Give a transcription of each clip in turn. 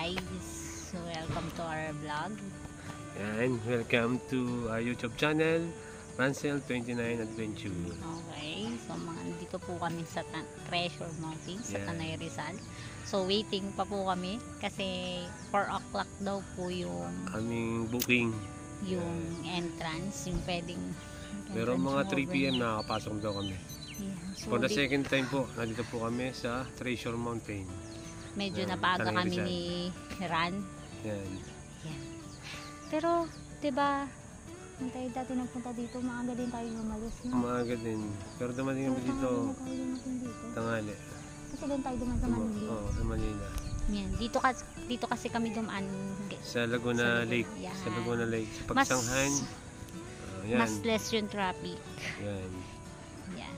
guys, welcome to our vlog. And welcome to our YouTube channel, Rancel29 Adventure. Okay, so dito po kami sa Treasure Mountain sa Tanay Rizal. So waiting pa po kami kasi 4 o'clock daw po yung aming booking, yung entrance, yung pwedeng pero mga 3 PM nakakapasok daw kami. So for the second time po, nandito po kami sa Treasure Mountain. Medyo napaga kami ni Ran. Yan. Pero, diba, tayo dati nagpunta dito, maaga din tayo umalis. No? Maaga din. Pero dumating kami dito, tanghali. Kasi doon tayo duman sa Manila. Oo, sa Manila. Yan. Dito kasi kami dumaan. Sa Laguna Lake. Yan. Sa Laguna Lake. Sa Pagsanghan. Mas less yung traffic. Yan. Yan.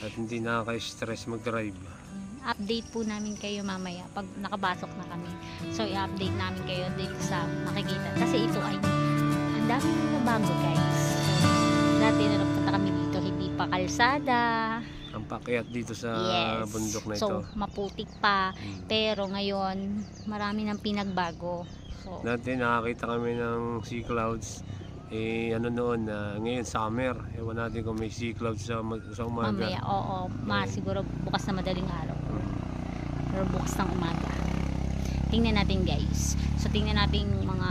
At hindi nakaka-stress mag-drive. Update po namin kayo mamaya pag nakabasok na kami. So i-update namin kayo dito sa nakikita. Kasi ito ay ang daming nabago guys. So, dati na nagpunta kami dito, hindi pa kalsada. Ang pakyat dito sa bundok na ito. So maputik pa. Pero ngayon marami nang pinagbago. So, dati nakakita kami ng sea clouds. Ano noon, ngayon summer, ewan natin kung may sea clouds sa umaga. Mamaya, oo, siguro bukas na madaling araw or bukas ng umaga. Tingnan natin guys. So tingnan natin mga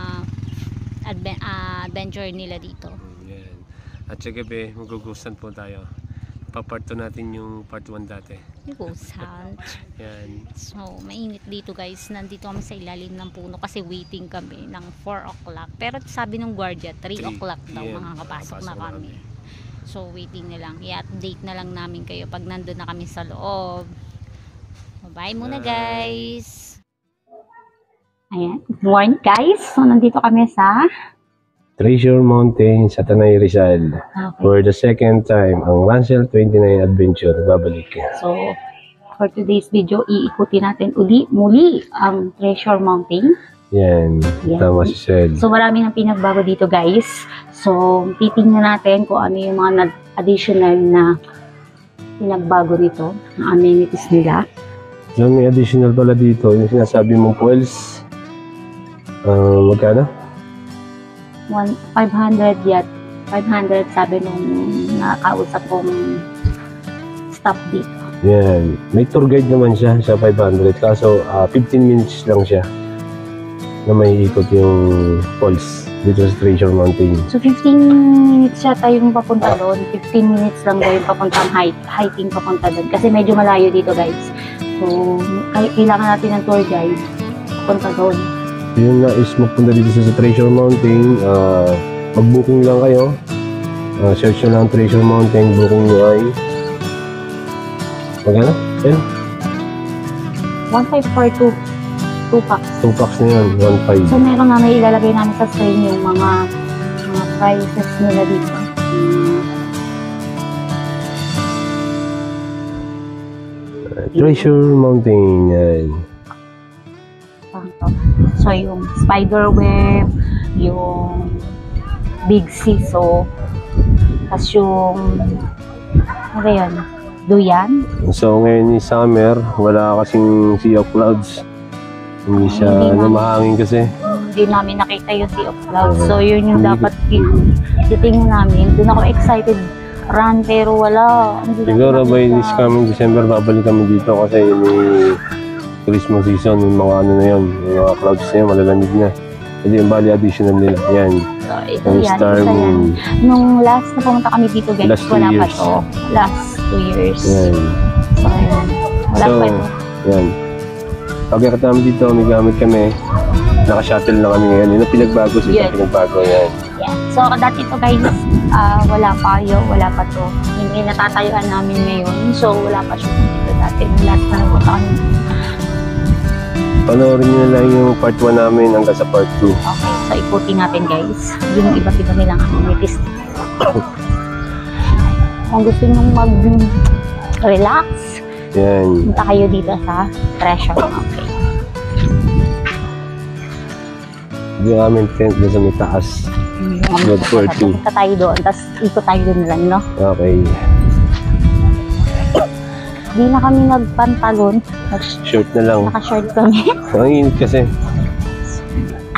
adventure nila dito. Yan. At sa gabi magugustuhan po tayo. Pa-part 2 natin yung part 1 dati. Gugustuhan. Yan. So mainit dito guys. Nandito kami sa ilalim ng puno kasi waiting kami ng 4 o'clock. Pero sabi ng guardia 3 o'clock daw makakapasok na kami. So waiting na lang. I-update na lang namin kayo pag nandun na kami sa loob. Bye muna guys. Ayan. Good morning guys. So nandito kami sa Treasure Mountain sa Tanay Rizal. Okay. For the second time, ang Rancel29 Adventure babalik. So, for today's video, iikutin natin muli ang Treasure Mountain. Yan. Tama si Sel. So, marami nang pinagbago dito guys. So, titingnan natin kung ano yung mga additional na pinagbago dito, na amenities nila. So, may additional pala dito, yung sinasabi mong pools. Magkano? 500 yat. 500 sabi nung nakausap kong staff dito. Yan. May tour guide naman siya sa 500. Kaso 15 minutes lang siya na may ikot yung falls dito sa Treasure Mountain. So 15 minutes siya tayong papunta doon. 15 minutes lang daw yung papuntang hiking papunta doon. Kasi medyo malayo dito guys. So kailangan natin ng tour guide papunta doon. Yung nais magpunta dito sa Treasure Mountain, mag-booking lang kayo. Search nyo lang Treasure Mountain, booking nyo ay magkano? 1.5 for 2 packs. 2 packs na yan, 1.5. So meron nga may ilalagay namin sa screen yung mga prices nila dito. Treasure Mountain, yan. So yung spider web, yung big siso, tas yung ano yun, duyan. So ngayon ni summer, wala kasing sea of clouds. Hindi siya mahangin kasi. Hindi namin nakita yung sea of clouds. So yun yung dapat titingnan namin. Doon ako excited run pero wala. Siguro by this coming December babalik kami dito kasi yung Christmas season, yung mga ano na yun, yung mga clouds na yun, malalamig na. Hindi yung bali additional nila. Yan. So, ito yan. Star moon. Nung last na pumunta kami dito guys, wala pa to. Last 2 years. Yan. So, yan. Wala pa ito. Yan. Pagkakita namin dito, may gamit kami. Naka-shuttle na kami ngayon. Yun ang pinagbago siya. Pinagbago yan. Yeah. So, dati ito guys, wala pa yun. Wala pa to. Yung natatayuan namin ngayon. So, wala pa siya dito dati. Last na pumunta kami. Panoorin nyo na lang yung part 1 namin hanggang sa part 2. Okay, so ikutin natin guys. Yung iba't iba nilang amenities. Kung gusto nyo mag-relax, punta kayo dito sa Treasure Mountain. Yung aming tent doon sa may taas. Good for 2. Punta tayo doon, tapos ikot tayo doon lang, no? Okay. Di na kami nagpantalon. Shirt na lang. Naka-short kami. Ang init kasi.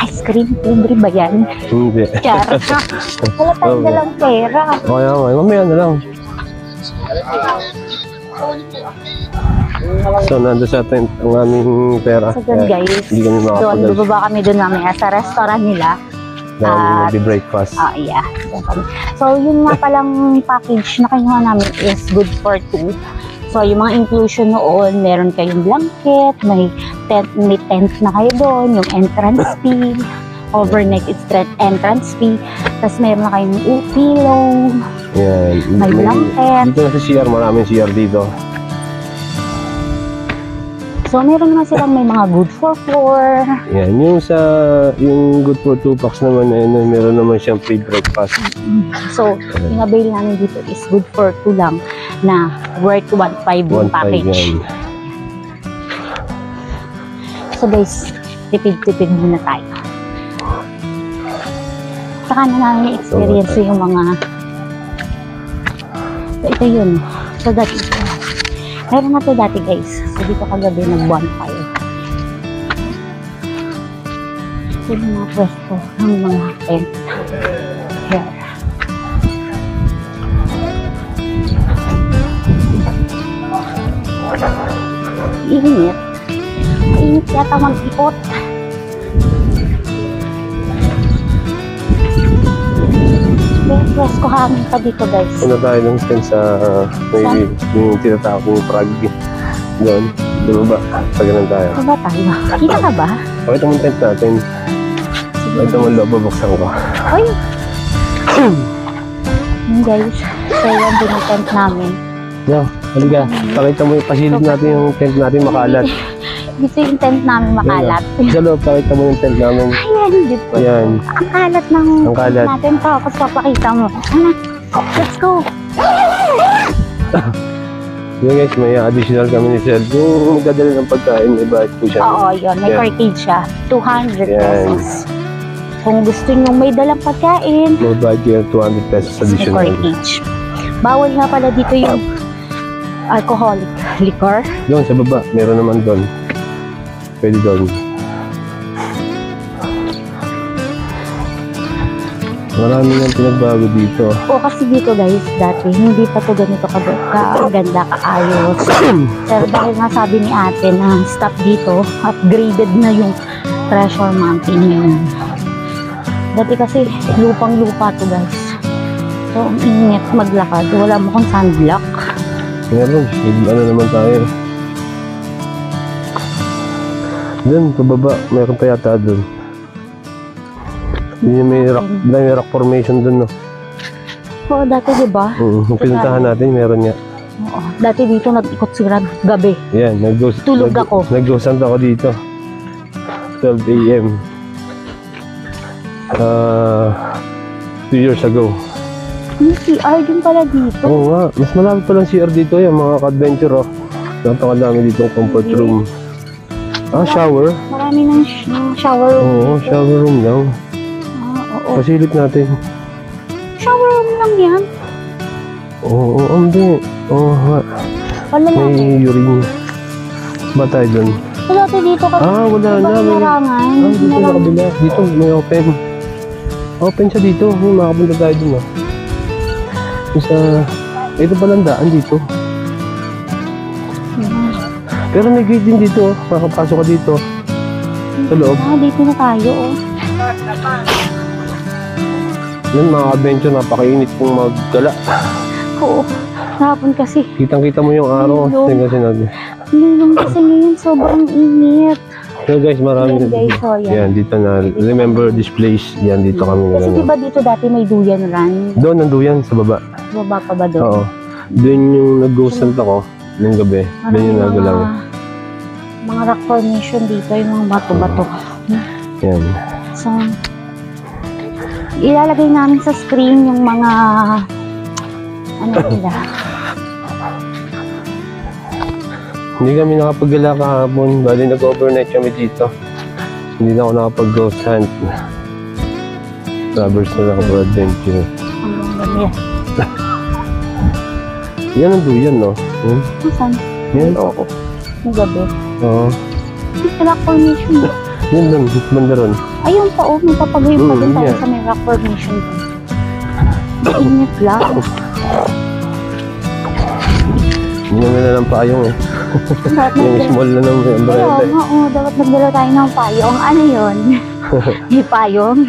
Ice cream, libre ba yan? Hindi. Char. Wala tayong dalang pera. Kaya nga, mamaya na lang. So, nando sa tent ang aming pera. So doon guys, Hindi kami doon, makapag-lunch. bubaba kami doon mamaya sa restaurant nila. Dahil mag-breakfast. Yeah. Doon kami. So yun nga palang package na kinuha namin is good for 2. So yung mga inclusion noon, meron kayong blanket, may tent na kayo doon, yung entrance fee, overnight entrance fee, tapos meron na kayong pillow, Yan. may blanket. Dito na sa CR, maraming CR dito. So meron naman silang may mga good for 4. Yan. Yung good for 2 packs naman, ayun, meron naman siyang free breakfast. So yung avail namin dito is good for 2 lang na worth 1.5 yung 1.5 package. yan. So guys, tipid-tipid muna tayo. Saka na namin experience yung mga so, ito yun. So dati meron na to dati guys. So dito kagabi nag-bonfire. So yung mga pwesto ng mga tent. Here. Init. Init yata mag-ikot. May pwesto hangin pa dito guys. Una tayo ng tent sa may yung tinatawag yung Prague. Doon. Doon ba? Pagalan tayo. Ano ba tayo? Kita ka ba? Pakita mo yung tent natin. Pakita mo yung loob, babuksan ko. Hoy! Yun guys. So yan din yung tent namin. No, halika. Pakita mo yung pasilip natin yung tent natin makalat. Dito yung tent namin makalat. Sa loob, pakita mo yung tent namin. Ayan, dito. Yan. Ang kalat ng Ang kalat. tent natin. Tapos papakita mo. Ano? Let's go! Yun guys, may additional kami ni Sel. Yung magdadala ng pagkain, may bayad po siya. Oo, yun. May Yan. cartage siya. 200 Yan. pesos. Kung gusto nyo may dalang pagkain, May bayad kayo 200 pesos may additional. cartage. Bawal nga pala dito yung alcoholic liquor. Doon sa baba, meron naman doon. Pwede doon. Marami nang pinagbago dito. O kasi dito guys, dati hindi pa to ganito kaganda, kaayos. Pero dahil nga sabi ni ate na stop dito, upgraded na yung Treasure Mountain ngayon. Dati kasi lupang-lupa to guys. So ang init maglakad, wala mo kung sunblock. Meron, ano naman tayo. Doon, pababa, meron pa yata doon. Yun yung may rock formation doon, no? Oo, dati diba? Yung pinuntahan natin, meron nga. Oo, dati dito nag-ikot sila gabi. Yan, Tulog ako. Nag-ghost ako dito. 12 a.m. 2 years ago. May CR din pala dito. Oo nga, mas malami palang CR dito yan, mga ka-adventure, oh. Napakadami dito ang comfort room. Shower. Marami ng shower room. Oo, dito. shower room lang. Oo. Pasilip natin. Shower room lang yan. Oo, hindi. Oo, Wala lang. may urine. Ba tayo dun? So, dati dito ka Wala na. may larangan. Dito na kabila. Dito, may open. Open siya dito. May makapunta tayo dun, oh. Ito palang daan dito. Pero may gate din dito, oh. Makapasok ka dito. Sa loob. Dito na tayo, oh. Yan, mga adventure, napakainit pong maggala. Oo. Hapon kasi. Kitang-kita mo yung araw. Tingnan sinabi. Lilong kasi ngayon, sobrang init. So guys, marami Yan guys, so yan. Yan, dito na. Remember this place. Yan, dito kami Kasi ngayon. diba dito dati may duyan run? Doon, nanduyan sa baba. Baba pa ba doon? Oo. Doon yung nag-ghost hunt ako nung gabi. Doon yung nagalaw. Mga rock formation dito, yung mga bato-bato. Yan. So, ilalagay namin sa screen yung mga ano nila. Hindi kami nakapagala kahapon. Bali, nag-overnight kami dito. Hindi na ako nakapag-ghost hunt. Travers na lang for adventure. Hanggang gabi. Yan ang duyan, no? Saan? Yan? Oo. Ang gabi. Oo. May rock formation. Yun doon, banda ron. Ayun pa, oh. May papagawin pa doon tayo yeah. sa may rock formation doon. Init lang. Hindi na lang payong eh. Yung small na ng umbrella eh. Oo, dapat nagdala tayo ng payong. Ano yun? May payong?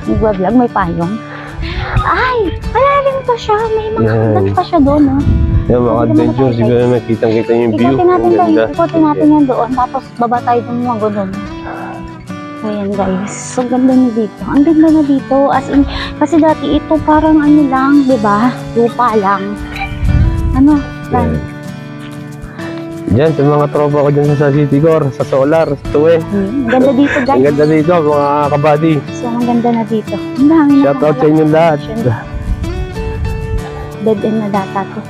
Nagwa-vlog, may payong? Ay! Malalim pa siya. May mga hagdan pa siya doon, oh. Yung mga adventure, siguro nakitang-kita yung view. Ikutin natin Ang tayo. ganda. Ikutin natin yan doon. Tapos baba tayo doon mga ganun. Ayan guys. So ganda na dito. Ang ganda na dito. As in, kasi dati ito parang ano lang, di ba? Lupa lang. Ano? Yan. Diyan, sa mga tropa ko dyan sa City Core, sa Solar, sa Tuwe. Ang ganda dito guys. Ang ganda dito, mga kabady. So ang ganda na dito. Ang dami na. Shout out sa inyong lahat. Dead end na data to.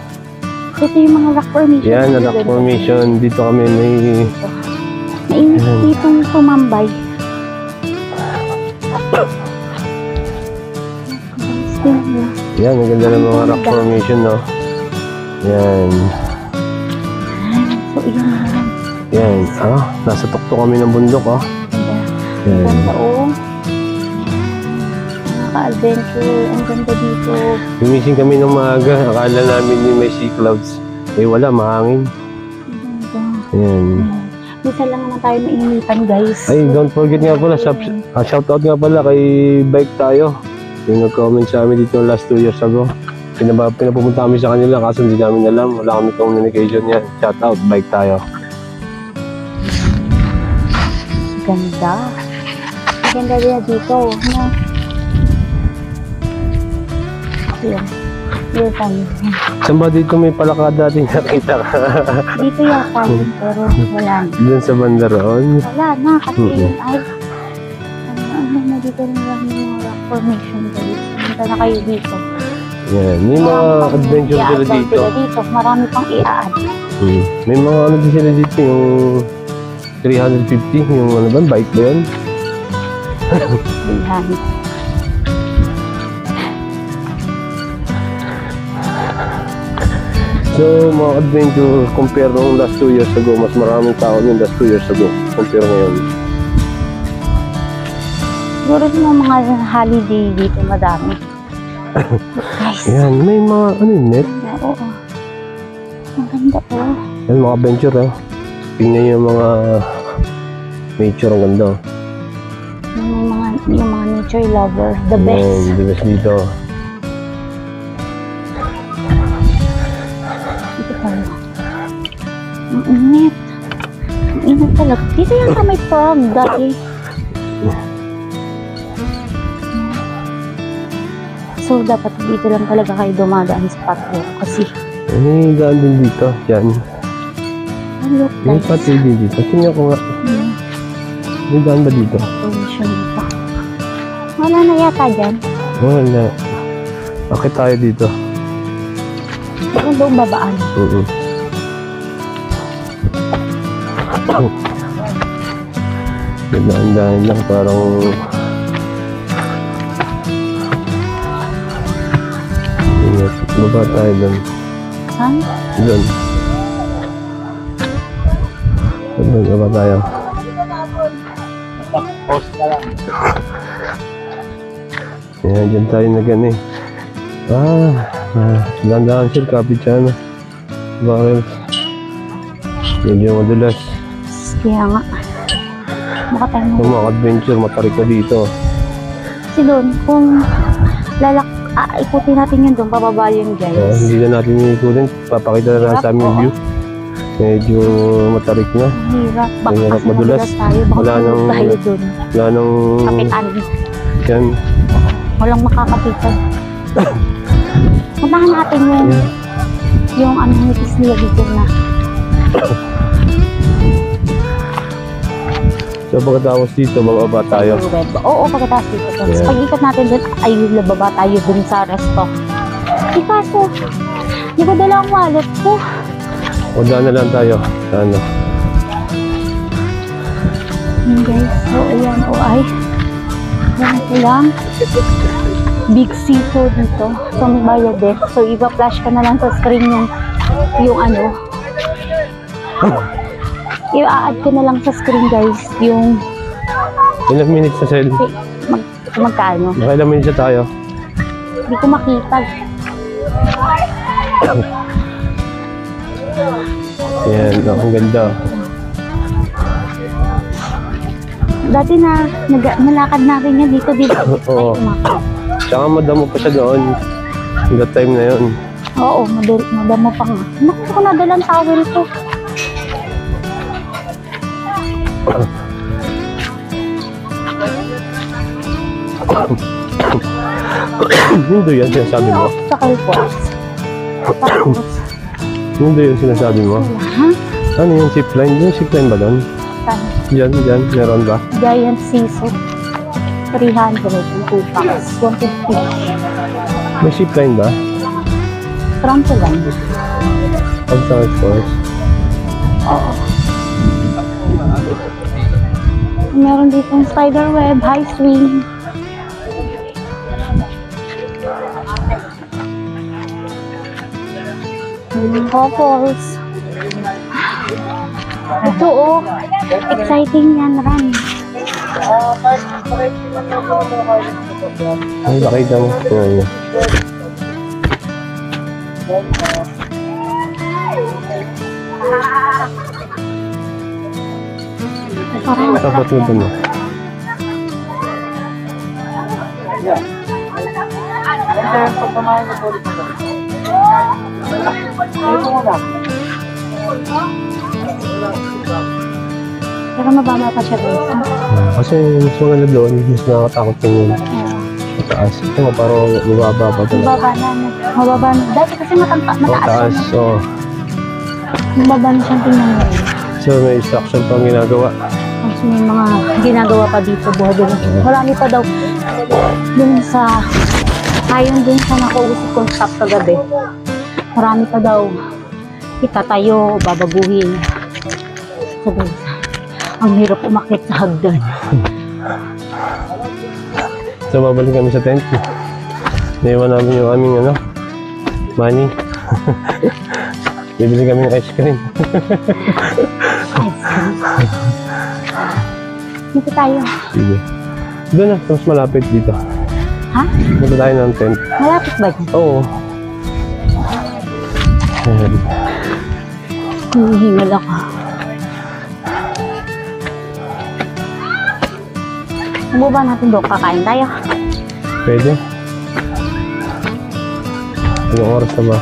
Ito yung mga rock formation. Yan, na rock formation. Dito kami may... Mainit ditong tumambay. Yan, ang ganda ng mga rock formation, no? Yan. So, yan na lang. Yan. Nasa tuktok kami ng bundok, oh. Yan. Ganda, oh. Nakaka-adventure. Ang ganda dito. Gumising kami ng maaga. Akala namin yung may sea clouds. Eh, wala, mahangin. Ang ganda. Yan. Minsan lang naman tayo mainitan, guys. Ay, don't forget nga pala, shout out nga pala kay Bike Tayo. Yung nag-comment sa amin dito last 2 years ago. Pinapupunta kami sa kanila kaso hindi namin alam. Wala kami communication yan. Shout out, Bike Tayo. Ganda. Ang ganda rin dito. No? Yan. Yan tayo. Saan ba dito may palakad natin nakita ka? Dito yata yun, pero wala na. Doon sa banda roon. Wala na, kasi ay, ano na dito rin lang yung mga rock formation guys. Punta na kayo dito. Yan. May mga adventure sila dito. Marami pang i-add. May mga ano din sila dito, yung 350, yung ano ba, bike ba yun? Bilhan. So, mga adventure, compare nung last 2 years ago, mas maraming tao yung last 2 years ago, compare ngayon. Siguro yung mga holiday dito madami. Guys. Yan, may mga, ano yun, net? Oo. Ang ganda po. Yan, mga adventure, oh. Tingnan yung mga nature, ang ganda. Yung mga nature lover, the best. Yan, the best dito. Dito tayo. Ang init. Ang init talaga. Dito yan sa may frog dati. So, dapat dito lang talaga kayo dumadaan sa patio. Kasi, May daan din dito, yan. look May guys. pati din dito. Tingnan ko nga. May daan ba dito? Position pa. Wala na yata dyan. Wala. Bakit tayo dito? Ano daw babaan? Daan lang, parang... Ingat. Baba tayo doon. Saan? Doon. Doon, baba tayo. Yan, dyan tayo na gani. Dandahan sir, kapit siya na. Bakit? Medyo madulas. Kaya nga. Baka tayo Kung mga adventure, matarik ka dito. kasi doon, kung ikutin natin yun doon, bababa yun guys. Hindi na natin ikutin. Papakita na lang sa aming view. Medyo matarik na. Hirap. Baka Hirap, kasi madulas. madulas tayo. Baka Wala tulog nang- tayo doon. Wala nang... Kapitan. Yan. Walang makakapitan. Puntahan natin yung ano nipis nila dito na. So pagkatapos dito, bababa tayo. Oo, pagkatapos dito. Tapos Yeah. pag-ikat natin doon, ayun, lababa tayo doon sa resto. Di kaso, di ko dala ang wallet ko. O daan na lang tayo. Ano? Ayan guys, so ayan, ay. Ganito lang. Big seafood dito. So may bayad eh. So iba-flash ka na lang sa screen yung yung ano, i-add ko na lang sa screen guys, yung Ilang minutes na sel? magkano. Ilang minutes na tayo? Hindi ko makita. Ayan, ang ganda. Dati na, nalakad natin yan dito. Oo. Tsaka madamo pa siya doon. That time na yun. Oo, madamo pa nga. Naku ko nadalang towel ko. Hindi yan sinasabi mo. Sa kalpos. Tapos, Hindi yung sinasabi mo. ha? Ano yung zipline? Yung zipline ba doon? Diyan, meron ba? Giant Siso. 300 yung 2 packs. 150. May zipline ba? Trampoline. Pag-South Force. Oo. Meron ditong spider web, high swing. Couples. Ito oh, exciting yan, Ran. Ay, nakita mo. Ayan. Parang Tapat mo dun. pero mababa pa siya guys. Kasi mas maganda doon, mas nakakatakot yung mataas. Ito nga, parang mababa pa talaga. Mababa na. Mababa na. Dati kasi mataas Mataas, na. so. Mababa na siyang tingnan mo. So, may structure pang ginagawa. Tapos may mga ginagawa pa dito. Marami pa daw. Dun sa, ayon dun sa nakausap kong staff kagabi. Marami pa daw itatayo, babaguhin. So guys, ang hirap umakyat sa hagdan. So, babalik kami sa tent. Naiwan namin yung aming, money. Bibili kami ng ice cream. Dito tayo. Sige. Doon na, mas malapit dito. Ha? Punta tayo ng tent. Malapit ba dyan? Oo. Ayan. Hinihingal ako. Baba natin doon, kakain tayo. Pwede. Anong oras na ba?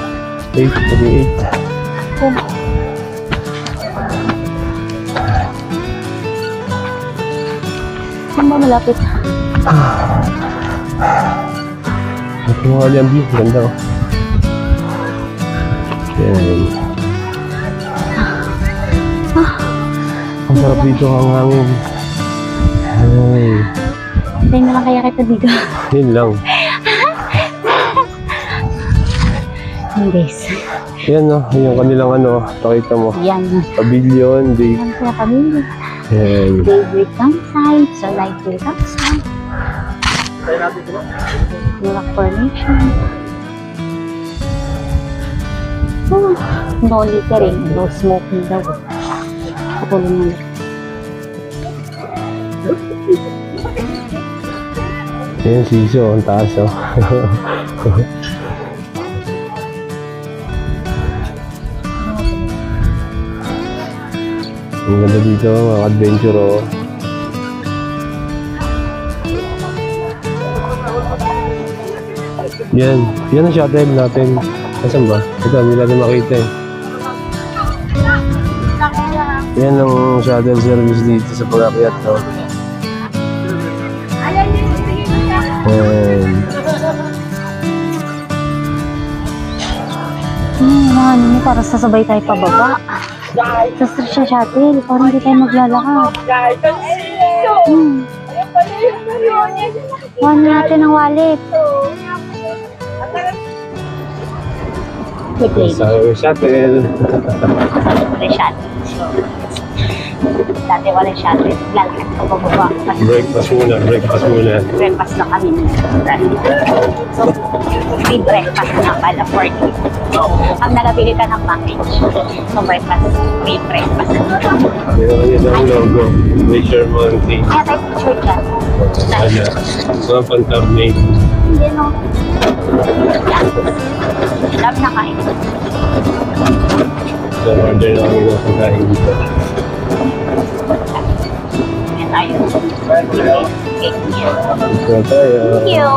8:38. Oh. Saan ba malapit? Ito mga alien view. Ganda oh. Ayan. Ang sarap dito ang hangin. Ay. Tayo na lang kaya kita dito. Yun lang. Yan guys. Yan no, yung kanilang pakita mo. Yan. Pavilion, day. Yan sila pamilya. Ayan. Daybreak campsite, so lightweight campsite. Rock formation. Oh, no littering, no smoking daw. Kapulong na. Ayan, siso, ang taas oh. Ang ganda dito, mga adventure oh. Yan ang shuttle natin. Asan ba? Ito, hindi natin makita eh. Yan ang shuttle service dito sa pag-akyat no? Ayan. Ano, para sasabay tayo pababa. Sa Strisha Shuttle, parang hindi tayo maglalakad. Kuhan natin ang wallet. Wait, lady. Sa shuttle. Strisha Shuttle. Dati wala shuttle. Lalakad ko bababa. Breakfast muna. Breakfast na kami. So, free breakfast na pala for you. Pag nagabili ka ng package, so breakfast, free breakfast. Meron ang logo. Glacier Mountain. Kaya tayo picture dyan. Ano? Mga pang-thumbnail. Hindi no. Yan. Love na kain. So, order na kami ng pagkain dito. Yan tayo. Cake niya. So, tayo. Thank you.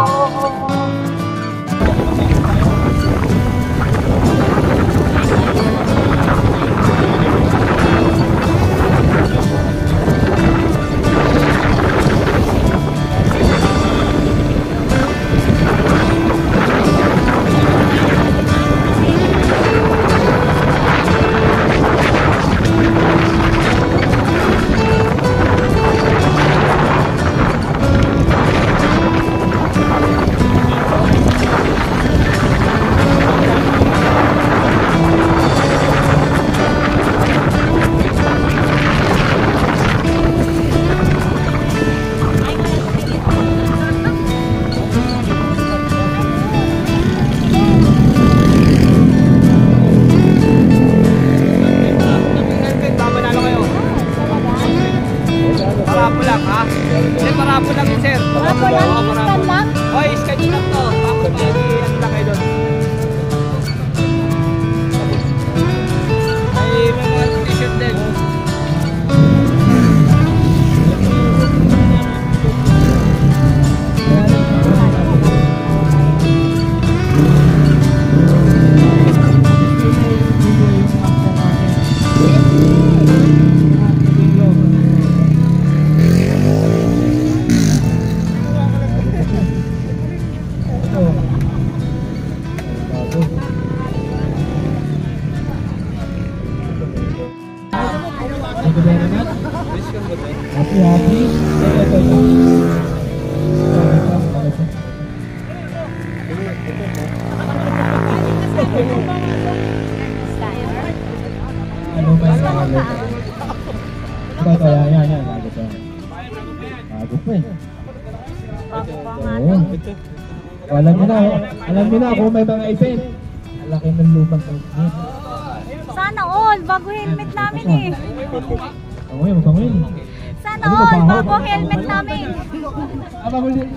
Parapo lang ha? Sir, parapo lang yun sir. Parapo lang, instant lang? O, iskan nyo lang to. Tapos ano lang kayo doon. May mga t-shirt din. Ano ba yan? Ito, yan. Bago pa. Bago pa eh. Oo. Alam niyo na kung may mga event. Laki ng lupang event. Sana all, bago helmet namin eh. Magpangwin. Sana all, bago helmet namin. Bago din.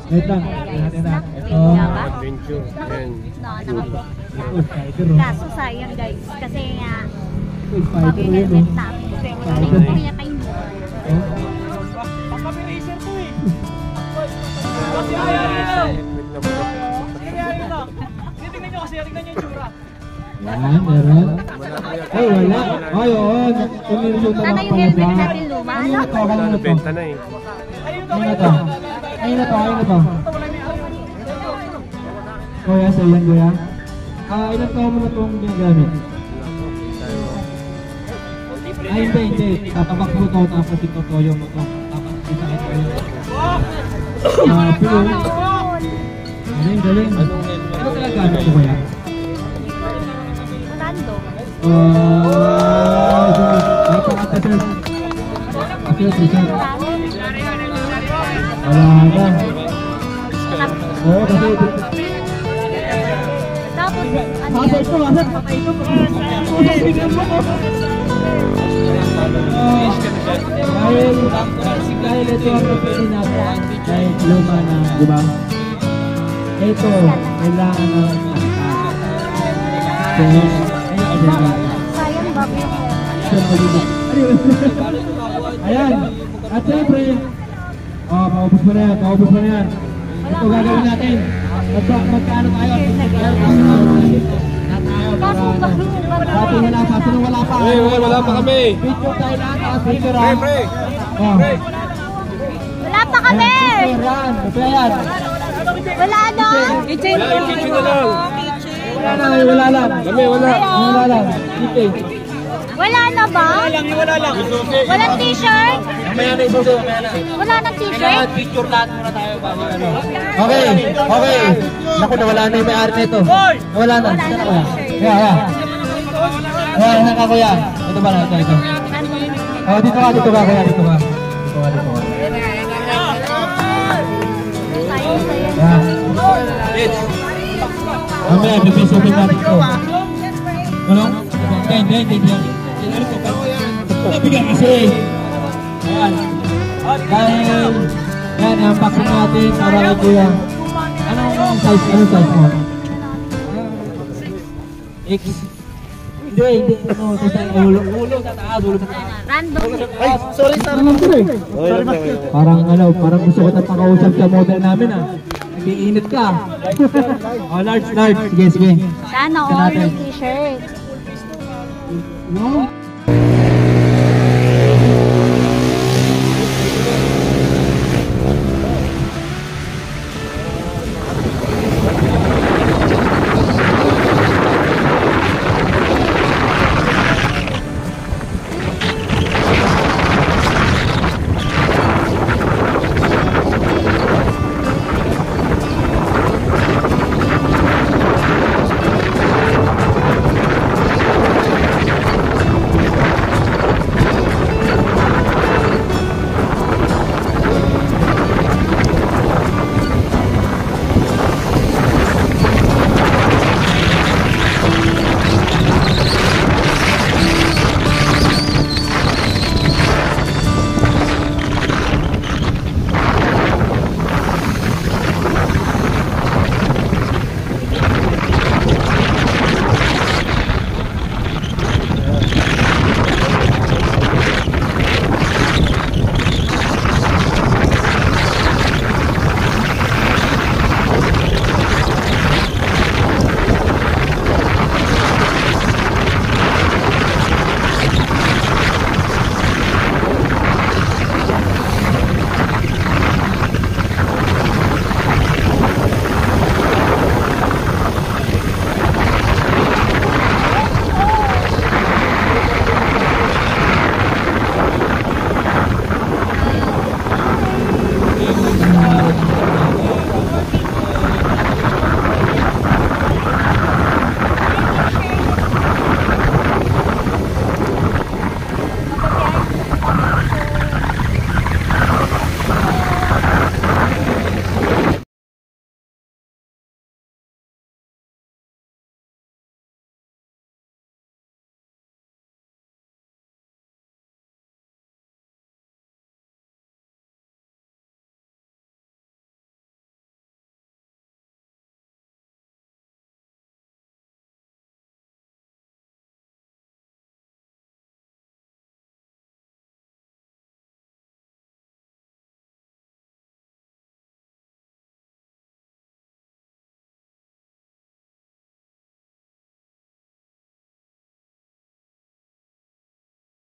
Wait lang. Natin na. Ito. Adventure. Yan. Kaso sayang guys, kasi nga bago Spider yun. helmet namin. Kasi wala na yung kuya kayo mo. Papapiraser ko eh. Kasi ayaw. Tingnan nyo kasi, tingnan nyo yung tsura. Yan, meron. Ay, wala. Ay, oo. Sana yung helmet natin luma, ano? Benta na eh. Ayun na to. Kuya, sa yan, kuya. Ilang taon mo na itong ginagamit? Ay, hindi. Tatabak mo ito, tapos itutoyo mo ito. Tapos isa ito yun. Pero, galing. Ano talaga gamit ko kuya? Rolando. Ay, pangata sir. Sir. Wala na. Oo, kasi... Tapos, ano Pasok ko, pasok. Dahil ito ang pipili natin, dahil luma na, di ba? Ito, kailangan na sayang bago yung helmet. Ayan, at siyempre, paubos mo na yan. Ito gagawin natin. Magkaano tayo? Dati wala pa, sino wala pa? Wala pa kami. Picture tayo lahat, picture ha? Wala pa kami! Yan, ito yan. Wala na! Wala lang. Kami, wala lang. Okay. Wala na ba? Wala lang. Walang t-shirt? Mamaya na isuso. Wala nang t-shirt? Picture lahat muna tayo bago ano. Okay. Naku, nawala na yung may-ari nito. Nawala na. Wala na Wala. t-shirt. Yeah. Ayan, ayan ka kuya. Ito ba na, ito. Oh, dito ka kuya, dito ka. Dito ka. Ayan. Mamaya, bibisipin natin ito. Ano? Hindi. Nabigyan kasi. Ayan. Dahil, yan, i-unboxing natin para kay kuya. Anong size mo? X. Hindi. Ulo sa taas. Random. Parang gusto ko tayong pakausap sa model namin ah. Nag-iinit ka. Oh, large. Sige. Sana all may t-shirt. No?